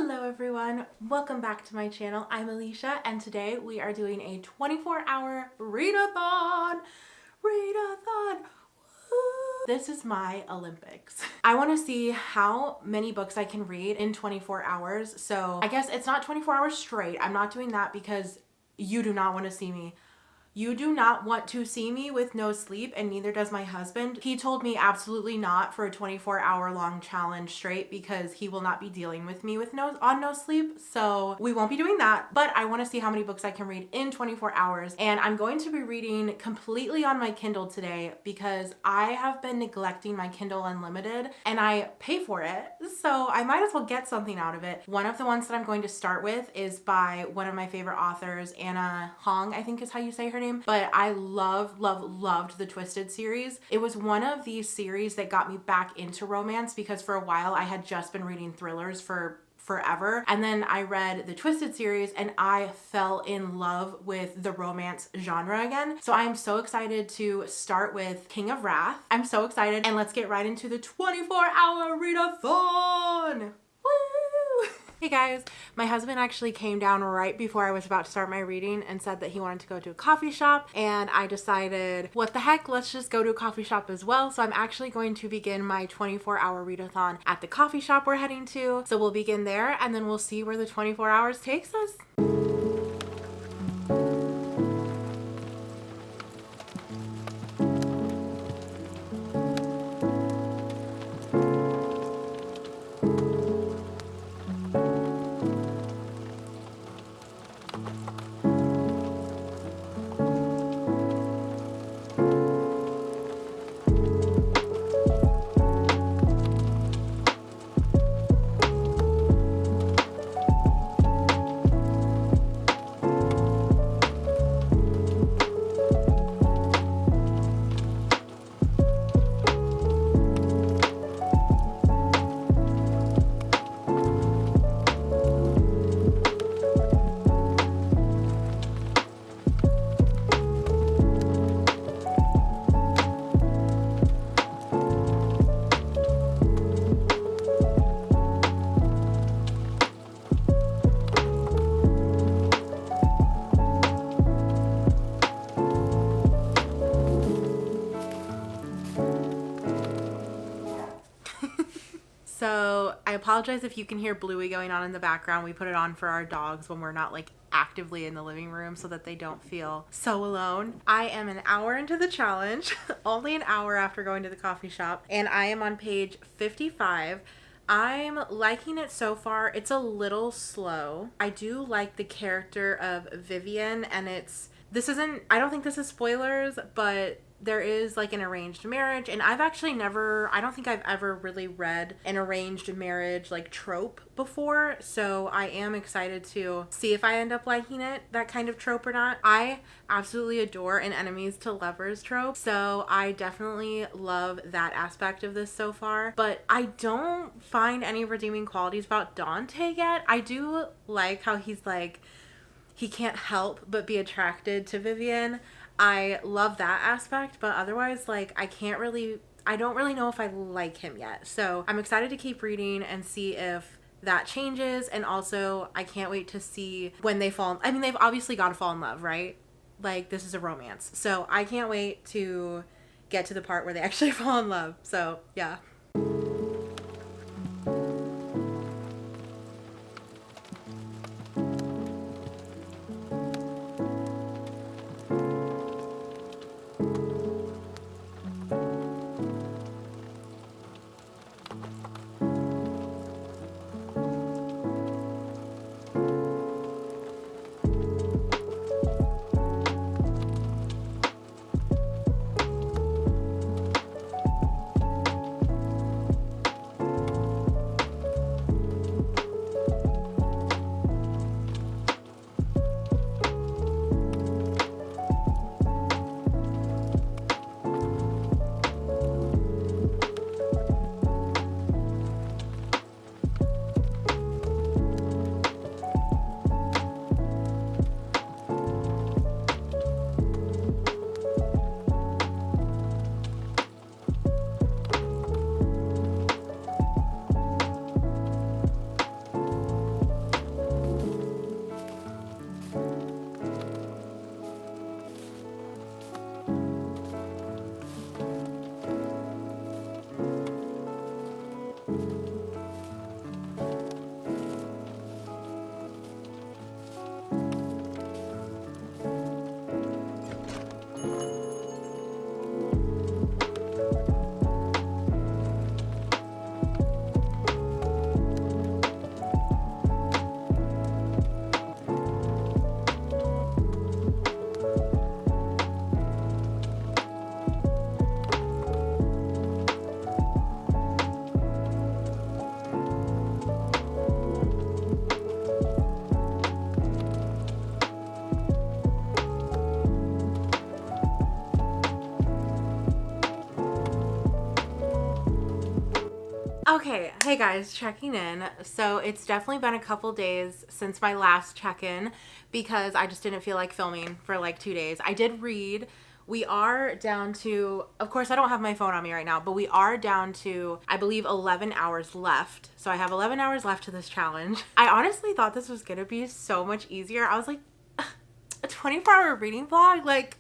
Hello everyone, welcome back to my channel. I'm Alicia and today we are doing a 24-hour readathon. This is my Olympics. I want to see how many books I can read in 24 hours. So I guess it's not 24 hours straight. I'm not doing that because you do not want to see me. You do not want to see me with no sleep, and neither does my husband. He told me absolutely not for a 24-hour long challenge straight because he will not be dealing with me with no sleep. So we won't be doing that, but I want to see how many books I can read in 24 hours. And I'm going to be reading completely on my Kindle today because I have been neglecting my Kindle Unlimited and I pay for it. So I might as well get something out of it. One of the ones that I'm going to start with is by one of my favorite authors, Anna Hong, I think is how you say her name. But I loved the Twisted series. It was one of these series that got me back into romance because for a while I had just been reading thrillers for forever, and then I read the Twisted series and I fell in love with the romance genre again. So I am so excited to start with King of Wrath. I'm so excited, and let's get right into the 24-hour readathon. Hey guys, my husband actually came down right before I was about to start my reading and said that he wanted to go to a coffee shop, and I decided, what the heck, let's just go to a coffee shop as well. So I'm actually going to begin my 24-hour readathon at the coffee shop we're heading to. So we'll begin there and then we'll see where the 24 hours takes us. So I apologize if you can hear Bluey going on in the background. We put it on for our dogs when we're not like actively in the living room so that they don't feel so alone. I am an hour into the challenge, only an hour after going to the coffee shop, and I am on page 55. I'm liking it so far. It's a little slow. I do like the character of Vivian, and I don't think this is spoilers, but there is like an arranged marriage, and I don't think I've ever really read an arranged marriage like trope before, so I am excited to see if I end up liking it, that kind of trope or not. I absolutely adore an enemies to lovers trope, so I definitely love that aspect of this so far, but I don't find any redeeming qualities about Dante yet. I do like how he's like, he can't help but be attracted to Vivian. I love that aspect, but otherwise, like, I don't really know if I like him yet. So I'm excited to keep reading and see if that changes. And also, I can't wait to see when they they've obviously got to fall in love, right? Like, this is a romance. So I can't wait to get to the part where they actually fall in love. So yeah. Hey guys, checking in. So it's definitely been a couple days since my last check-in because I just didn't feel like filming for like 2 days. I did read. We are down to, of course I don't have my phone on me right now, but we are down to, I believe, 11 hours left. So I have 11 hours left to this challenge. I honestly thought this was gonna be so much easier. I was like, a 24-hour reading vlog? Like,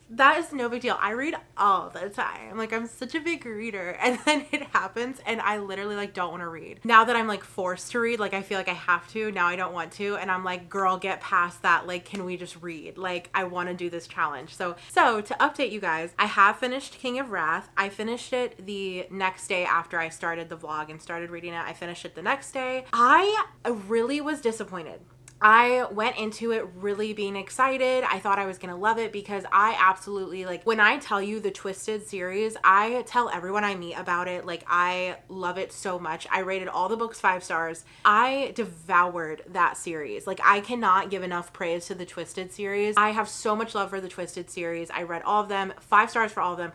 that is no big deal. I read all the time. Like, I'm such a big reader. And then it happens and I literally like don't want to read. Now that I'm like forced to read, like I feel like I have to, now I don't want to. And I'm like, girl, get past that. Like, can we just read? Like, I want to do this challenge. So to update you guys, I have finished King of Wrath. I finished it the next day after I started the vlog and started reading it. I finished it the next day. I really was disappointed. I went into it really being excited. I thought I was gonna love it because I absolutely, like, when I tell you the Twisted series, I tell everyone I meet about it. Like, I love it so much. I rated all the books 5 stars. I devoured that series. Like, I cannot give enough praise to the Twisted series. I have so much love for the Twisted series. I read all of them, 5 stars for all of them.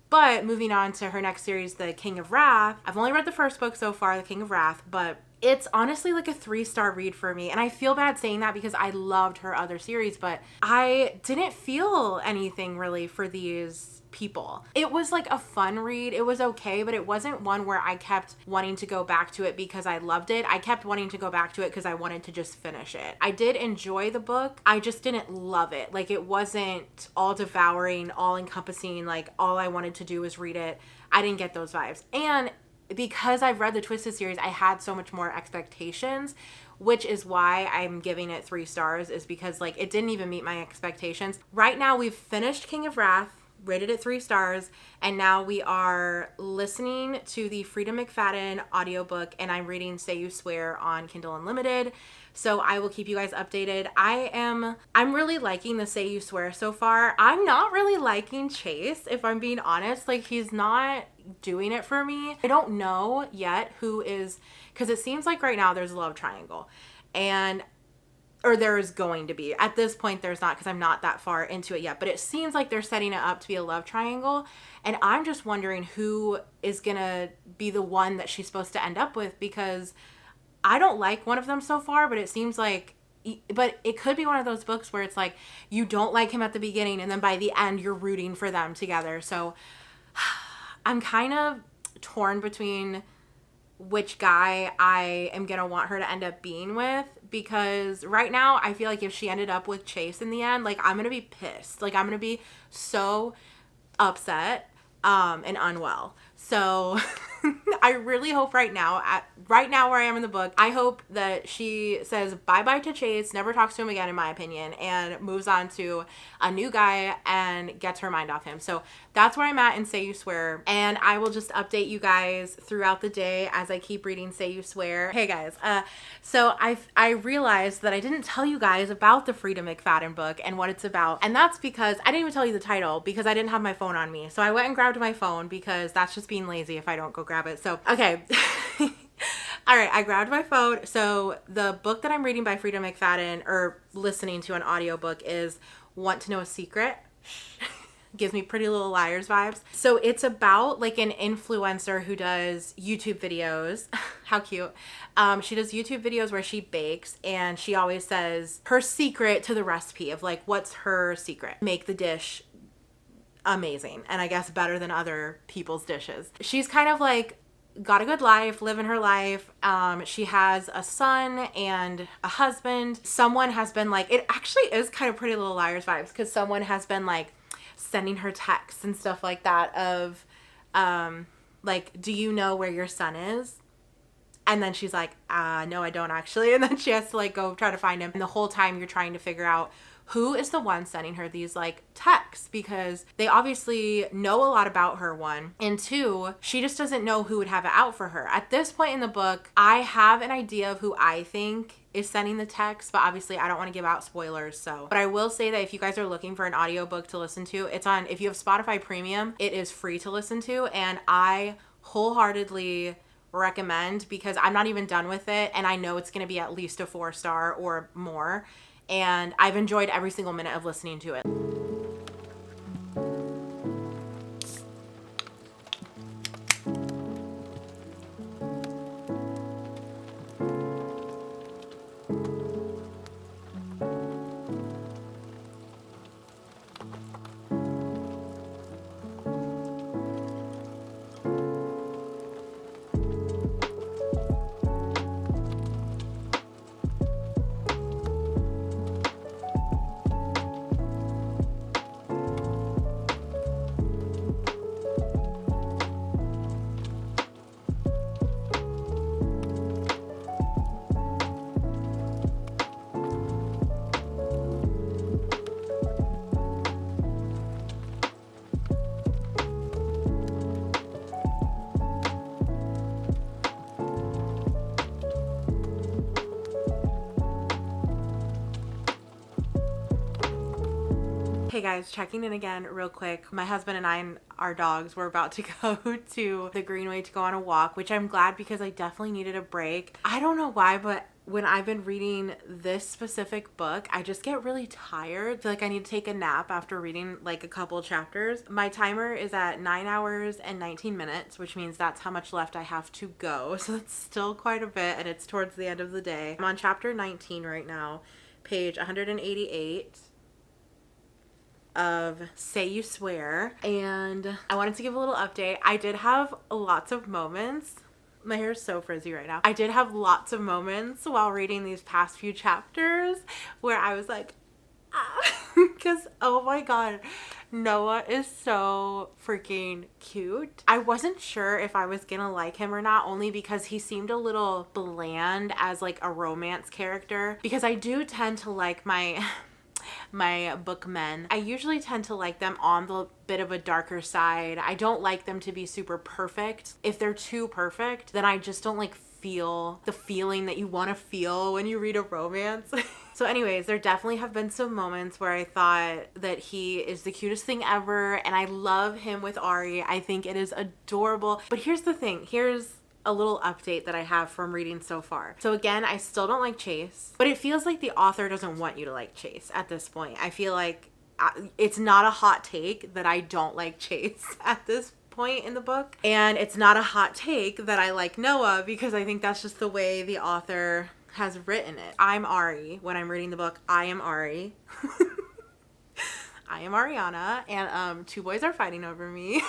But moving on to her next series, The King of Wrath, I've only read the first book so far, The King of Wrath, but it's honestly like a 3-star read for me. And I feel bad saying that because I loved her other series, but I didn't feel anything really for these people. It was like a fun read. It was okay, but it wasn't one where I kept wanting to go back to it because I loved it. I kept wanting to go back to it because I wanted to just finish it. I did enjoy the book. I just didn't love it. Like, it wasn't all devouring, all encompassing. Like, all I wanted to do was read it. I didn't get those vibes. And because I've read the Twisted series, I had so much more expectations, which is why I'm giving it 3 stars, is because, like, it didn't even meet my expectations. Right now, we've finished King of Wrath, rated it 3 stars, and now we are listening to the Frida McFadden audiobook, and I'm reading Say You Swear on Kindle Unlimited. So I will keep you guys updated. I'm really liking the Say You Swear so far. I'm not really liking Chase, if I'm being honest. Like, he's not doing it for me. I don't know yet who is, because it seems like right now there's a love triangle, or there is going to be. At this point there's not, because I'm not that far into it yet, but it seems like they're setting it up to be a love triangle, and I'm just wondering who is gonna be the one that she's supposed to end up with, because I don't like one of them so far, but it seems like, but it could be one of those books where it's like you don't like him at the beginning and then by the end you're rooting for them together. So I'm kind of torn between which guy I am gonna want her to end up being with, because right now I feel like if she ended up with Chase in the end, like, I'm gonna be pissed. Like, I'm gonna be so upset and unwell. So I really hope right now where I am in the book, I hope that she says bye-bye to Chase, never talks to him again, in my opinion, and moves on to a new guy and gets her mind off him. So that's where I'm at in Say You Swear, and I will just update you guys throughout the day as I keep reading Say You Swear. Hey guys, so I realized that I didn't tell you guys about the Frida McFadden book and what it's about, and that's because I didn't even tell you the title because I didn't have my phone on me. So I went and grabbed my phone because that's just being lazy if I don't go grab it. So, okay. All right, I grabbed my phone. So the book that I'm reading by Frida McFadden, or listening to an audiobook, is Want to Know a Secret. Gives me Pretty Little Liars vibes. So it's about like an influencer who does YouTube videos. How cute. She does YouTube videos where she bakes, and she always says her secret to the recipe of like, what's her secret? Make the dish amazing, and I guess better than other people's dishes. She's kind of like got a good life, living her life. She has a son and a husband. Someone has been like, it actually is kind of Pretty Little Liars vibes, because someone has been like sending her texts and stuff like that of like, do you know where your son is? And then she's like, no, I don't actually. And then she has to like go try to find him. And the whole time you're trying to figure out who is the one sending her these like texts, because they obviously know a lot about her, 1, and 2, she just doesn't know who would have it out for her. At this point in the book, I have an idea of who I think is sending the text, but obviously I don't want to give out spoilers. So, but I will say that if you guys are looking for an audiobook to listen to, it's on, if you have Spotify Premium, it is free to listen to, and I wholeheartedly recommend, because I'm not even done with it and I know it's going to be at least a 4-star or more, and I've enjoyed every single minute of listening to it. Hey guys, checking in again real quick. My husband and I and our dogs were about to go to the Greenway to go on a walk, which I'm glad because I definitely needed a break. I don't know why, but when I've been reading this specific book, I just get really tired. I feel like I need to take a nap after reading like a couple chapters. My timer is at 9 hours and 19 minutes, which means that's how much left I have to go. So that's still quite a bit, and it's towards the end of the day. I'm on chapter 19 right now, page 188 of Say You Swear, and I wanted to give a little update. I did have lots of moments. My hair is so frizzy right now. I did have lots of moments while reading these past few chapters where I was like, because oh my god, Noah is so freaking cute. I wasn't sure if I was gonna like him or not, only because he seemed a little bland as like a romance character, because I do tend to like my bookmen. I usually tend to like them on the bit of a darker side. I don't like them to be super perfect. If they're too perfect, then I just don't like feel the feeling that you want to feel when you read a romance. So anyways, there definitely have been some moments where I thought that he is the cutest thing ever, and I love him with Ari. I think it is adorable. But here's the thing. Here's a little update that I have from reading so far. So again, I still don't like Chase, but it feels like the author doesn't want you to like Chase at this point. I feel like it's not a hot take that I don't like Chase at this point in the book, and it's not a hot take that I like Noah, because I think that's just the way the author has written it. I'm Ari. When I'm reading the book, I am Ari. I am Ariana, and two boys are fighting over me.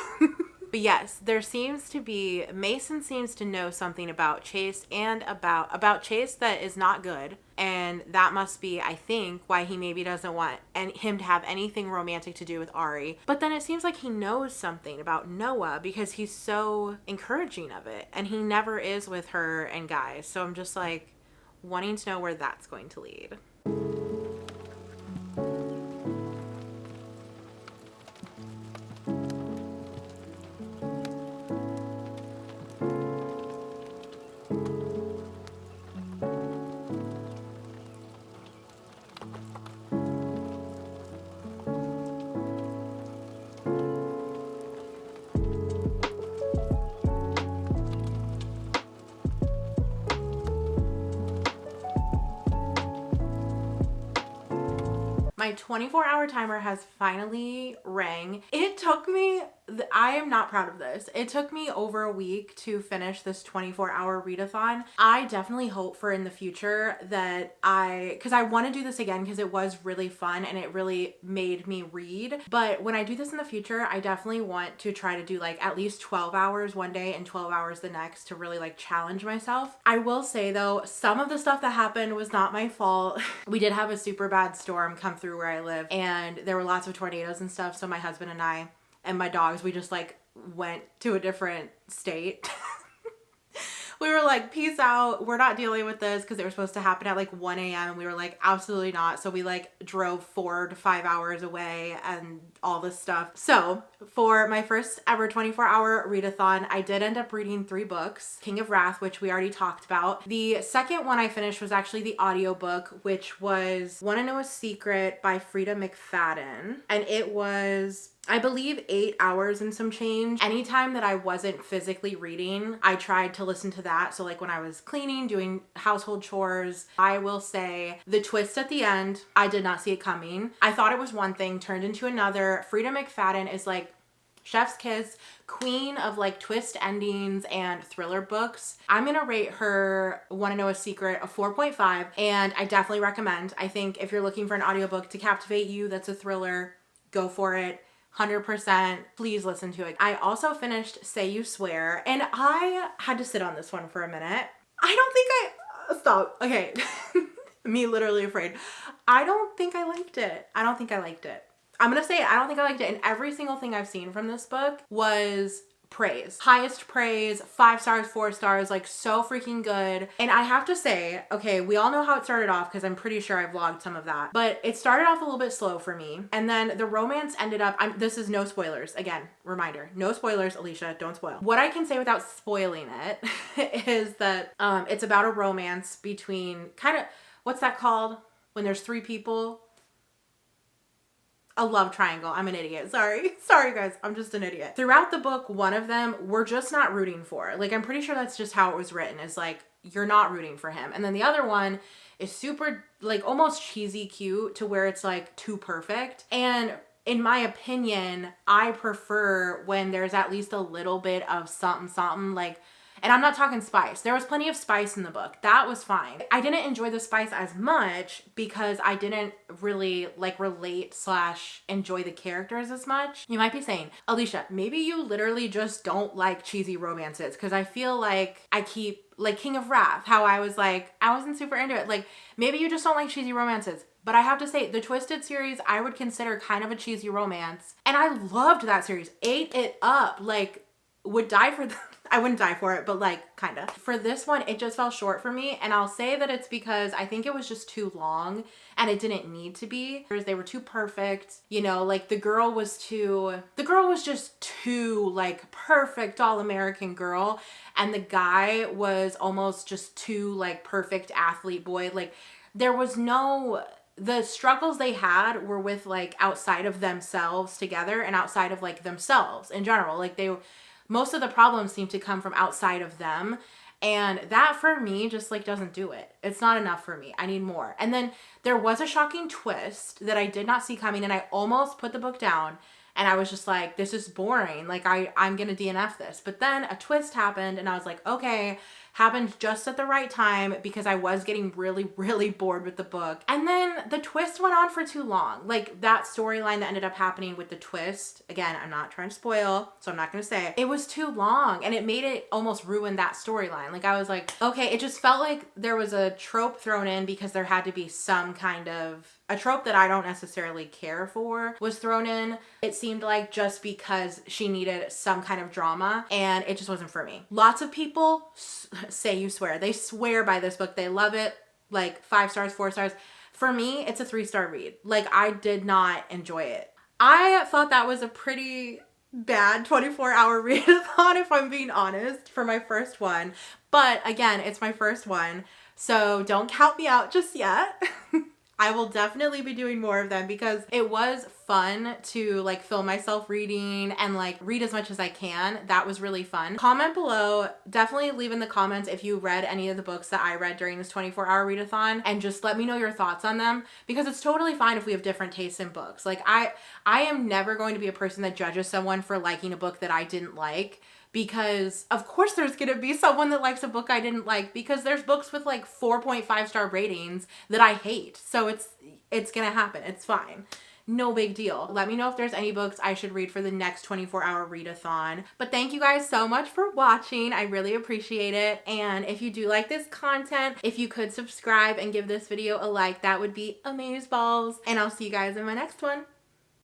But yes, there seems to be, Mason seems to know something about Chase and about Chase that is not good. And that must be, I think, why he maybe doesn't want him to have anything romantic to do with Ari. But then it seems like he knows something about Noah because he's so encouraging of it. And he never is with her and guys. So I'm just like wanting to know where that's going to lead. My 24-hour timer has finally rang. It took me, I am not proud of this. It took me over a week to finish this 24-hour readathon. I definitely hope for in the future that because I want to do this again because it was really fun and it really made me read. But when I do this in the future, I definitely want to try to do like at least 12 hours one day and 12 hours the next to really like challenge myself. I will say though, some of the stuff that happened was not my fault. We did have a super bad storm come through where I live, and there were lots of tornadoes and stuff. So my husband and I and my dogs, we just like went to a different state. We were like, peace out. We're not dealing with this, because they were supposed to happen at like 1 a.m. and we were like, absolutely not. So we like drove 4 to 5 hours away and all this stuff. So for my first ever 24-hour readathon, I did end up reading 3 books. King of Wrath, which we already talked about. The second one I finished was actually the audiobook, which was Wanna Know a Secret by Frida McFadden. And it was, I believe, 8 hours and some change. Anytime that I wasn't physically reading, I tried to listen to that. So like when I was cleaning, doing household chores, I will say the twist at the end, I did not see it coming. I thought it was one thing, turned into another. Frida McFadden is like chef's kiss, queen of like twist endings and thriller books. I'm gonna rate her Wanna Know a Secret a 4.5, and I definitely recommend. I think if you're looking for an audiobook to captivate you that's a thriller, go for it. 100%. Please listen to it. I also finished Say You Swear, and I had to sit on this one for a minute. I don't think stop. Okay. Me literally afraid. I don't think I liked it. I'm gonna say it. I don't think I liked it. And every single thing I've seen from this book was praise. Highest praise, 5 stars, 4 stars, like so freaking good. And I have to say, okay, we all know how it started off because I'm pretty sure I vlogged some of that, but it started off a little bit slow for me. And then the romance ended up, this is no spoilers. Again, reminder, no spoilers, Alicia, don't spoil. What I can say without spoiling it is that it's about a romance between what's that called when there's 3 people? a love triangle. I'm an idiot. Sorry. Sorry guys. I'm just an idiot. Throughout the book, one of them we're just not rooting for. Like, I'm pretty sure that's just how it was written, is like, you're not rooting for him. And then the other one is super, like, almost cheesy cute to where it's like too perfect. And in my opinion, I prefer when there's at least a little bit of something, like, and I'm not talking spice. There was plenty of spice in the book. That was fine. I didn't enjoy the spice as much because I didn't really like relate / enjoy the characters as much. You might be saying, Alicia, maybe you literally just don't like cheesy romances, because I feel like I keep, like King of Wrath, how I was like, I wasn't super into it. Like, maybe you just don't like cheesy romances. But I have to say, the Twisted series, I would consider kind of a cheesy romance. And I loved that series. Ate it up. Like, would die for I wouldn't die for it, but like, kind of. For this one, it just fell short for me. And I'll say that it's because I think it was just too long and it didn't need to be. They were too perfect. You know, like the girl was just too like perfect all-American girl. And the guy was almost just too like perfect athlete boy. Like, there was no... The struggles they had were with like outside of themselves together and outside of like themselves in general. Like, most of the problems seem to come from outside of them. And that for me just like doesn't do it. It's not enough for me. I need more. And then there was a shocking twist that I did not see coming, and I almost put the book down and I was just like, this is boring. Like, I'm going to DNF this. But then a twist happened and I was like, okay, happened just at the right time because I was getting really, really bored with the book. And then the twist went on for too long. Like, that storyline that ended up happening with the twist, again, I'm not trying to spoil, so I'm not going to say it. It was too long and it made it almost ruin that storyline. Like, I was like, okay, it just felt like there was a trope thrown in because there had to be some kind of... A trope that I don't necessarily care for was thrown in. It seemed like just because she needed some kind of drama, and it just wasn't for me. Lots of people say you swear. They swear by this book. They love it. Like 5 stars, 4 stars. For me, it's a 3-star read. Like, I did not enjoy it. I thought that was a pretty bad 24-hour readathon, if I'm being honest, for my first one. But again, it's my first one, so don't count me out just yet. I will definitely be doing more of them because it was fun to like film myself reading and like read as much as I can. That was really fun. Comment below, definitely leave in the comments if you read any of the books that I read during this 24-hour readathon, and just let me know your thoughts on them, because it's totally fine if we have different tastes in books. Like, I am never going to be a person that judges someone for liking a book that I didn't like, because of course there's gonna be someone that likes a book I didn't like, because there's books with like 4.5-star ratings that I hate. So it's gonna happen. It's fine. No big deal. Let me know if there's any books I should read for the next 24-hour readathon. But thank you guys so much for watching. I really appreciate it. And if you do like this content, if you could subscribe and give this video a like, that would be amazeballs. And I'll see you guys in my next one.